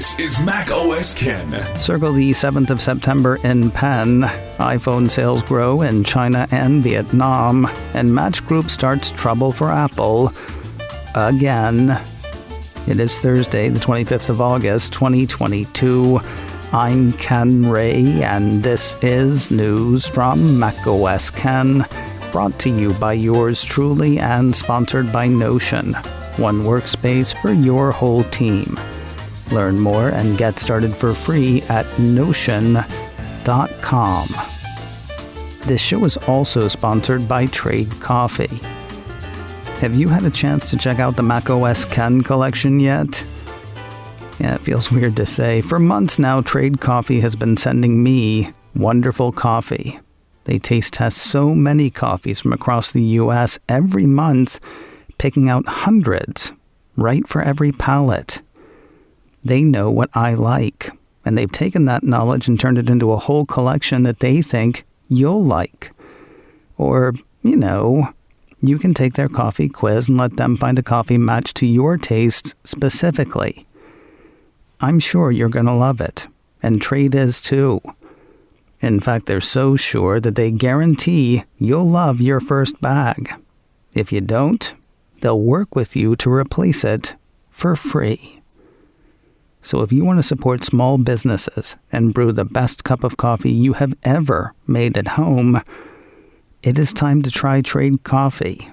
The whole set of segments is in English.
This is macOS Ken. Circle the 7th of September in pen. iPhone sales grow in China and Vietnam. And Match Group starts trouble for Apple. Again. It is Thursday, the 25th of August, 2022. I'm Ken Ray, and this is news from macOS Ken. Brought to you by yours truly and sponsored by Notion. One workspace for your whole team. Learn more and get started for free at Notion.com. This show is also sponsored by Trade Coffee. Have you had a chance to check out the macOS Ken collection yet? Yeah, it feels weird to say. For months now, Trade Coffee has been sending me wonderful coffee. They taste test so many coffees from across the U.S. every month, picking out hundreds, right for every palate. They know what I like, and they've taken that knowledge and turned it into a whole collection that they think you'll like. Or, you can take their coffee quiz and let them find a coffee matched to your tastes specifically. I'm sure you're going to love it, and Trade is too. In fact, they're so sure that they guarantee you'll love your first bag. If you don't, they'll work with you to replace it for free. So if you want to support small businesses and brew the best cup of coffee you have ever made at home, it is time to try Trade Coffee.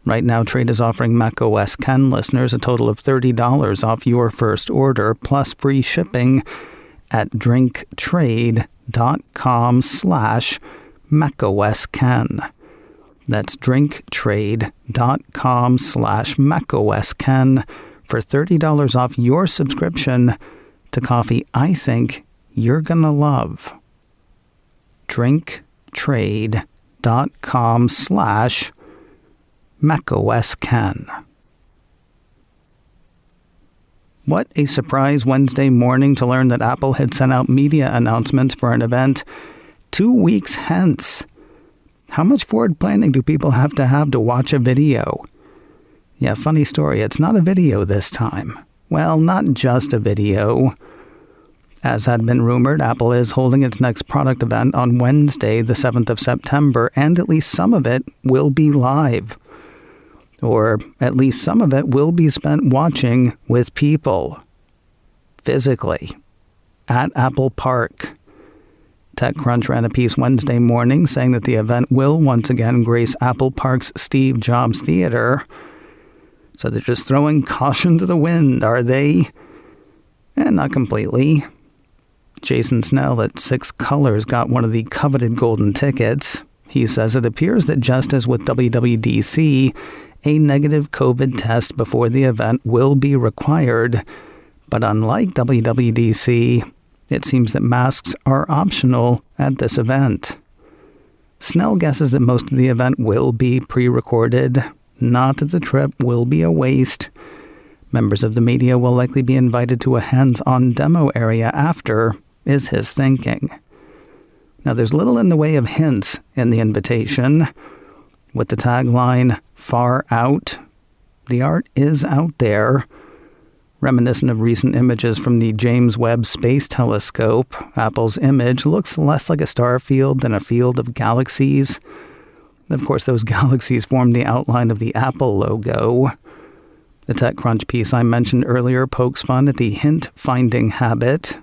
Right now, Trade is offering macOS Ken listeners a total of $30 off your first order, plus free shipping at drinktrade.com/macOSKen. That's drinktrade.com/macOSKen for $30 off your subscription to coffee I think you're gonna love. drinktrade.com/macOSKen. What a surprise Wednesday morning to learn that Apple had sent out media announcements for an event 2 weeks hence. How much forward planning do people have to watch a video? Yeah, funny story, it's not a video this time. Well, not just a video. As had been rumored, Apple is holding its next product event on Wednesday, the 7th of September, and at least some of it will be live. Or at least some of it will be spent watching with people. Physically. At Apple Park. TechCrunch ran a piece Wednesday morning saying that the event will once again grace Apple Park's Steve Jobs Theater. So they're just throwing caution to the wind, are they? And not completely. Jason Snell at 6 Colors got one of the coveted golden tickets. He says it appears that just as with WWDC, a negative COVID test before the event will be required. But unlike WWDC, it seems that masks are optional at this event. Snell guesses that most of the event will be pre-recorded, not that the trip will be a waste. Members of the media will likely be invited to a hands-on demo area after, is his thinking. Now, there's little in the way of hints in the invitation. With the tagline, "Far Out," the art is out there. Reminiscent of recent images from the James Webb Space Telescope, Apple's image looks less like a star field than a field of galaxies. Of course, those galaxies form the outline of the Apple logo. The TechCrunch piece I mentioned earlier pokes fun at the hint-finding habit.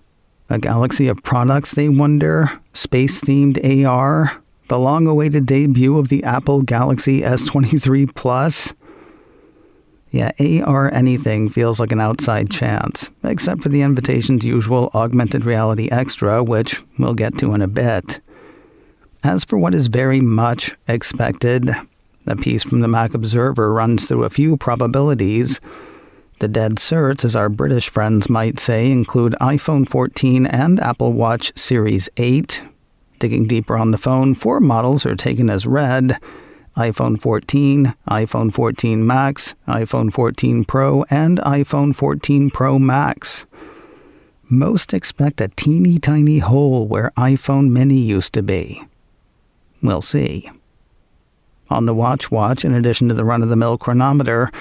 A galaxy of products, they wonder. Space-themed AR. The long-awaited debut of the Apple Galaxy S23 Plus. Yeah, AR anything feels like an outside chance, except for the invitation's usual augmented reality extra, which we'll get to in a bit. As for what is very much expected, a piece from the Mac Observer runs through a few probabilities. The dead certs, as our British friends might say, include iPhone 14 and Apple Watch Series 8. Digging deeper on the phone, 4 models are taken as read: iPhone 14, iPhone 14 Max, iPhone 14 Pro, and iPhone 14 Pro Max. Most expect a teeny tiny hole where iPhone Mini used to be. We'll see. On the watch, in addition to the run-of-the-mill chronometer,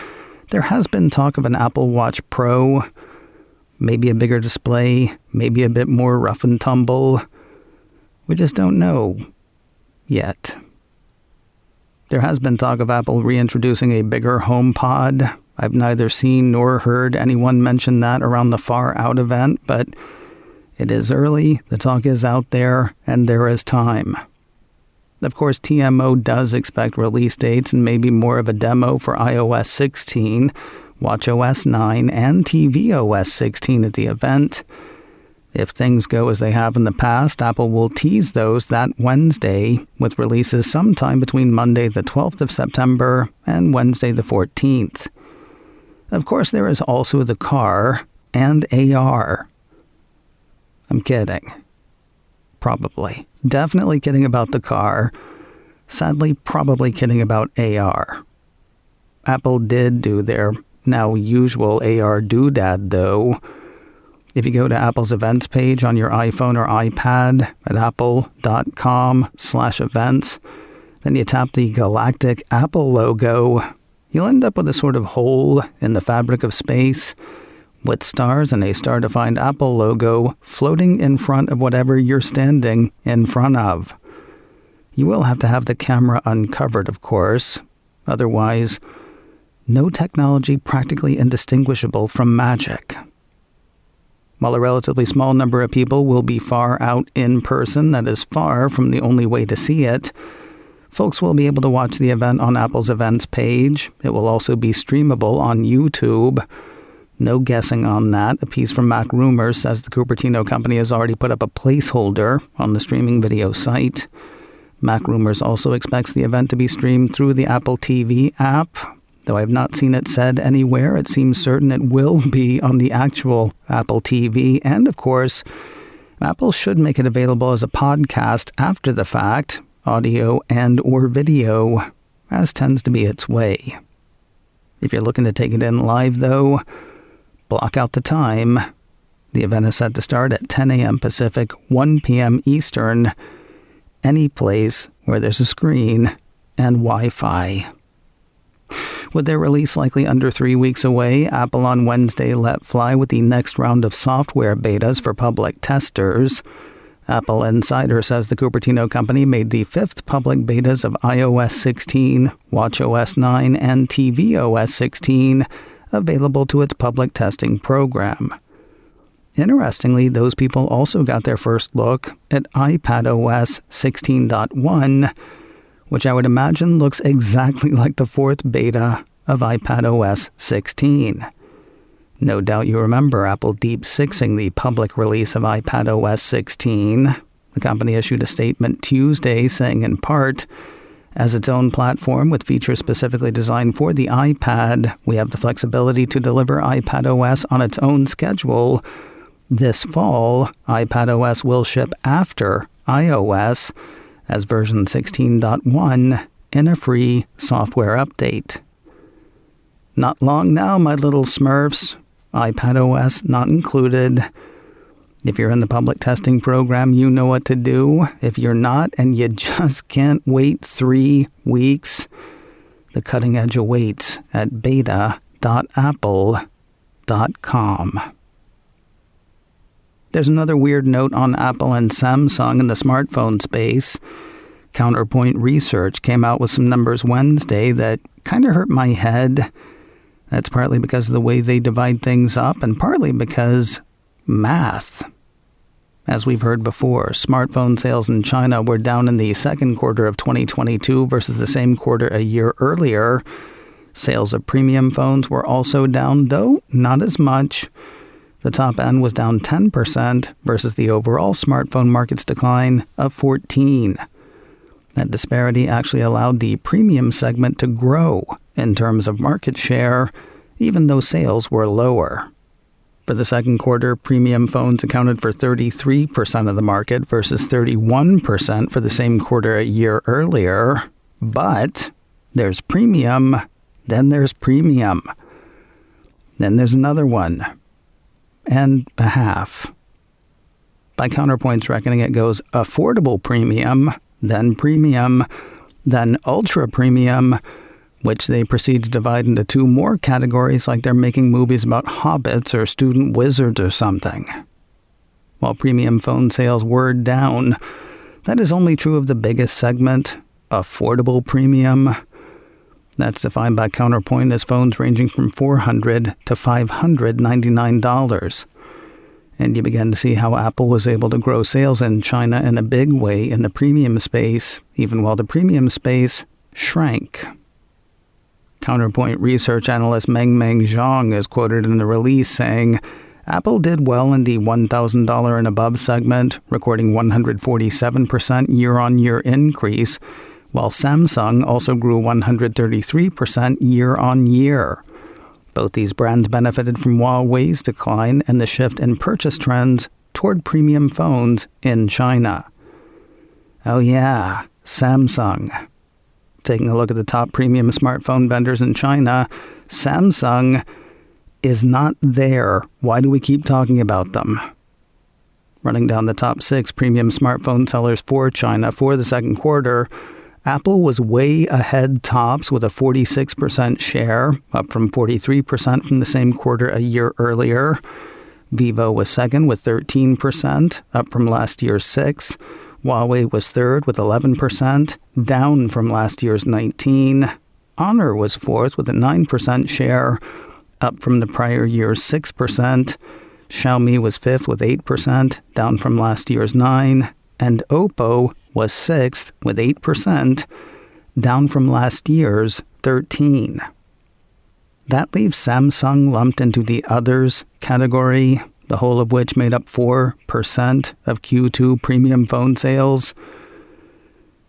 there has been talk of an Apple Watch Pro. maybe a bigger display, maybe a bit more rough and tumble. We just don't know yet. There has been talk of Apple reintroducing a bigger HomePod. I've neither seen nor heard anyone mention that around the Far Out event, but it is early, the talk is out there, and there is time. Of course, TMO does expect release dates and maybe more of a demo for iOS 16, watchOS 9, and tvOS 16 at the event. If things go as they have in the past, Apple will tease those that Wednesday, with releases sometime between Monday the 12th of September and Wednesday the 14th. Of course, there is also the car and AR. I'm kidding. Probably. Definitely kidding about the car. Sadly, probably kidding about AR. Apple did do their now usual AR doodad, though. If you go to Apple's events page on your iPhone or iPad at apple.com/events, then you tap the galactic Apple logo, you'll end up with a sort of hole in the fabric of space with stars and a star-defined Apple logo floating in front of whatever you're standing in front of. You will have to have the camera uncovered, of course. Otherwise, no technology practically indistinguishable from magic. While a relatively small number of people will be far out in person, that is far from the only way to see it, folks will be able to watch the event on Apple's events page. It will also be streamable on YouTube. No guessing on that. A piece from Mac Rumors says the Cupertino company has already put up a placeholder on the streaming video site. Mac Rumors also expects the event to be streamed through the Apple TV app. Though I have not seen it said anywhere, it seems certain it will be on the actual Apple TV. And of course, Apple should make it available as a podcast after the fact, audio and or video, as tends to be its way. If you're looking to take it in live, though, block out the time. The event is set to start at 10 a.m. Pacific, 1 p.m. Eastern, any place where there's a screen and Wi-Fi. With their release likely under 3 weeks away, Apple on Wednesday let fly with the next round of software betas for public testers. Apple Insider says the Cupertino company made the 5th public betas of iOS 16, watchOS 9, and tvOS 16 available to its public testing program. Interestingly, those people also got their first look at iPadOS 16.1, which I would imagine looks exactly like the 4th beta of iPadOS 16. No doubt you remember Apple deep sixing the public release of iPadOS 16. The company issued a statement Tuesday saying in part, as its own platform with features specifically designed for the iPad, we have the flexibility to deliver iPadOS on its own schedule. This fall, iPadOS will ship after iOS as version 16.1 in a free software update. Not long now, my little Smurfs. iPadOS not included. If you're in the public testing program, you know what to do. If you're not and you just can't wait 3 weeks, the cutting edge awaits at beta.apple.com. There's another weird note on Apple and Samsung in the smartphone space. Counterpoint Research came out with some numbers Wednesday that kind of hurt my head. That's partly because of the way they divide things up, and partly because math. As we've heard before, smartphone sales in China were down in the second quarter of 2022 versus the same quarter a year earlier. Sales of premium phones were also down, though not as much. The top end was down 10% versus the overall smartphone market's decline of 14%. That disparity actually allowed the premium segment to grow in terms of market share, even though sales were lower. For the second quarter, premium phones accounted for 33% of the market versus 31% for the same quarter a year earlier. But there's premium, then there's premium. Then there's another one. And a half. By Counterpoint's reckoning, it goes affordable premium, then ultra premium, which they proceed to divide into two more categories like they're making movies about hobbits or student wizards or something. While premium phone sales were down, that is only true of the biggest segment, affordable premium. That's defined by Counterpoint as phones ranging from $400 to $599. And you begin to see how Apple was able to grow sales in China in a big way in the premium space, even while the premium space shrank. Counterpoint research analyst Meng Zhang is quoted in the release saying, Apple did well in the $1,000 and above segment, recording 147% year-on-year increase, while Samsung also grew 133% year-on-year. Both these brands benefited from Huawei's decline and the shift in purchase trends toward premium phones in China. Oh yeah, Samsung. Taking a look at the top premium smartphone vendors in China, Samsung is not there. Why do we keep talking about them? Running down the top 6 premium smartphone sellers for China for the second quarter, Apple was way ahead tops with a 46% share, up from 43% from the same quarter a year earlier. Vivo was second with 13%, up from last year's 6%. Huawei was third with 11%, down from last year's 19%. Honor was fourth with a 9% share, up from the prior year's 6%. Xiaomi was fifth with 8%, down from last year's 9%. And Oppo was sixth with 8%, down from last year's 13%. That leaves Samsung lumped into the others category, the whole of which made up 4% of Q2 premium phone sales.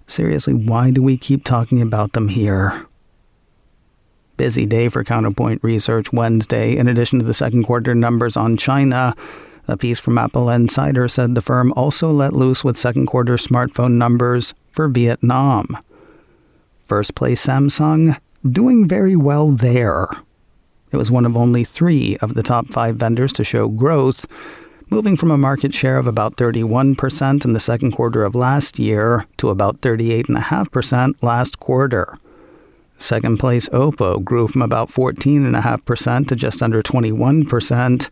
Seriously, why do we keep talking about them here? Busy day for Counterpoint Research Wednesday. In addition to the second quarter numbers on China, a piece from Apple Insider said the firm also let loose with second quarter smartphone numbers for Vietnam. First place Samsung, doing very well there. It was one of only 3 of the top 5 vendors to show growth, moving from a market share of about 31% in the second quarter of last year to about 38.5% last quarter. Second place Oppo grew from about 14.5% to just under 21%.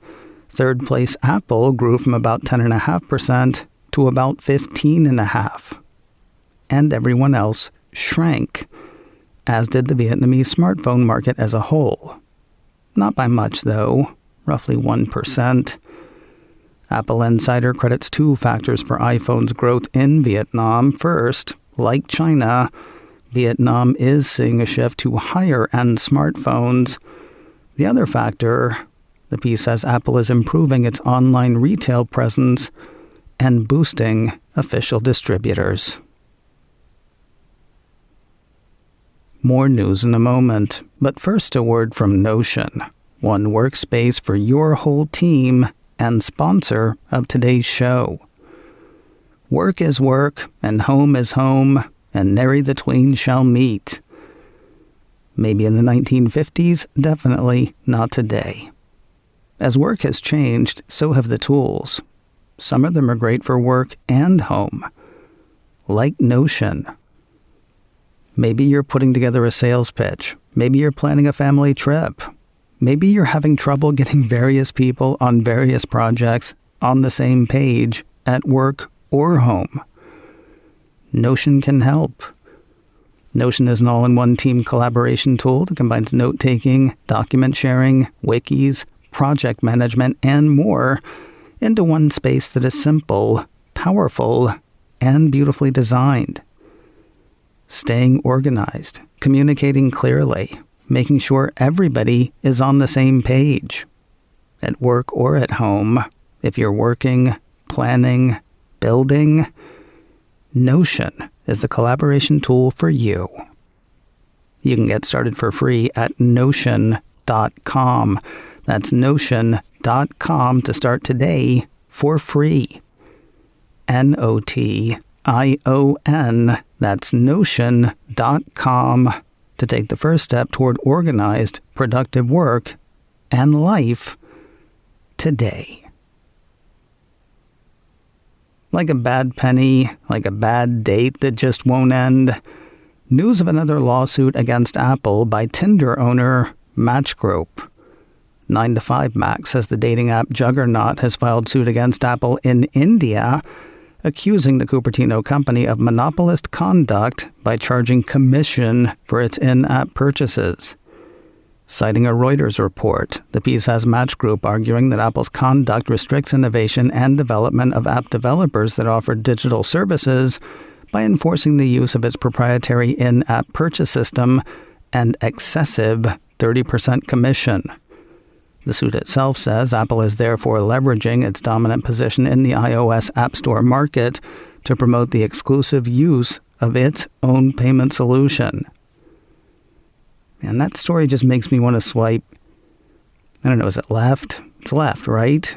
Third place Apple grew from about 10.5% to about 15.5%. And everyone else shrank, as did the Vietnamese smartphone market as a whole. Not by much, though, roughly 1%. Apple Insider credits 2 factors for iPhone's growth in Vietnam. First, like China, Vietnam is seeing a shift to higher-end smartphones. The other factor, the piece says Apple is improving its online retail presence and boosting official distributors. More news in a moment, but first a word from Notion, one workspace for your whole team and sponsor of today's show. Work is work, and home is home, and nary the twain shall meet. Maybe in the 1950s, definitely not today. As work has changed, so have the tools. Some of them are great for work and home, like Notion. Maybe you're putting together a sales pitch. Maybe you're planning a family trip. Maybe you're having trouble getting various people on various projects on the same page at work or home. Notion can help. Notion is an all-in-one team collaboration tool that combines note-taking, document sharing, wikis, project management, and more into one space that is simple, powerful, and beautifully designed. Staying organized, communicating clearly, making sure everybody is on the same page. At work or at home, if you're working, planning, building, Notion is the collaboration tool for you. You can get started for free at Notion.com. That's Notion.com to start today for free. Notion. That's Notion.com to take the first step toward organized, productive work and life today. Like a bad penny, like a bad date that just won't end, News of another lawsuit against Apple by Tinder owner Match Group. 9 to 5 Mac says the dating app juggernaut has filed suit against Apple in India, accusing the Cupertino company of monopolist conduct by charging commission for its in-app purchases. Citing a Reuters report, the piece has Match Group arguing that Apple's conduct restricts innovation and development of app developers that offer digital services by enforcing the use of its proprietary in-app purchase system and excessive 30% commission. The suit itself says Apple is therefore leveraging its dominant position in the iOS App Store market to promote the exclusive use of its own payment solution. And that story just makes me want to swipe. I don't know, is it left? It's left, right?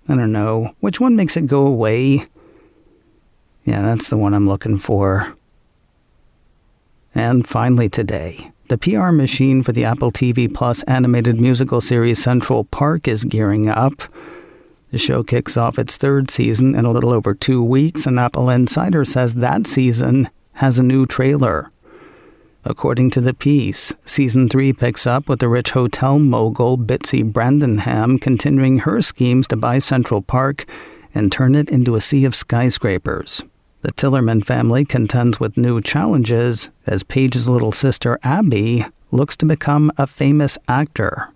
I don't know. Which one makes it go away? Yeah, that's the one I'm looking for. And finally today, the PR machine for the Apple TV Plus animated musical series Central Park is gearing up. The show kicks off its third season in a little over 2 weeks, and Apple Insider says that season has a new trailer. According to the piece, Season 3 picks up with the rich hotel mogul Bitsy Brandenham continuing her schemes to buy Central Park and turn it into a sea of skyscrapers. The Tillerman family contends with new challenges as Paige's little sister Abby looks to become a famous actor.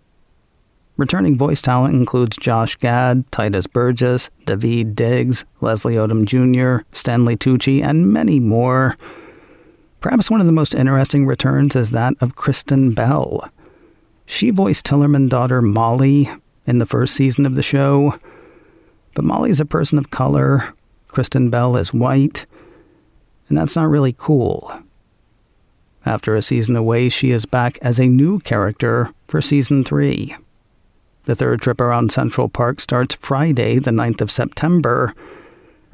Returning voice talent includes Josh Gad, Titus Burgess, Daveed Diggs, Leslie Odom Jr., Stanley Tucci, and many more. Perhaps one of the most interesting returns is that of Kristen Bell. She voiced Tillerman's daughter Molly in the first season of the show, but Molly's a person of color. Kristen Bell is white, and that's not really cool. After a season away, she is back as a new character for Season 3. The third trip around Central Park starts Friday, the 9th of September.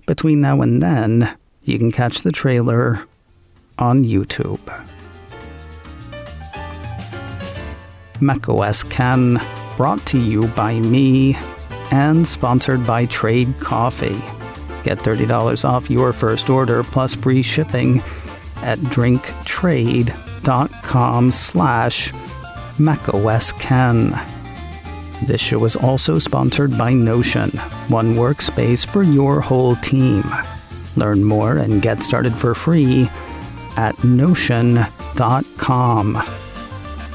Between now and then, you can catch the trailer on YouTube. macOS Ken, brought to you by me and sponsored by Trade Coffee. Get $30 off your first order plus free shipping at drinktrade.com/macOSken. This show is also sponsored by Notion, one workspace for your whole team. Learn more and get started for free at Notion.com.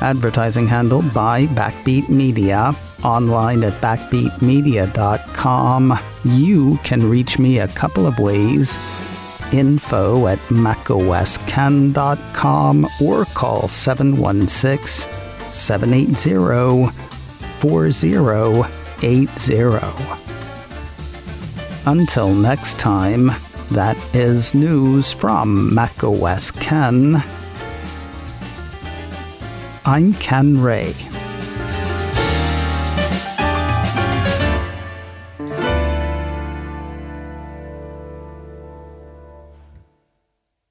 Advertising handled by Backbeat Media. Online at backbeatmedia.com. You can reach me a couple of ways. Info at macosken.com or call 716-780-4080. Until next time, that is news from macOS Ken. I'm Ken Ray.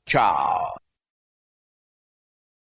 Ciao.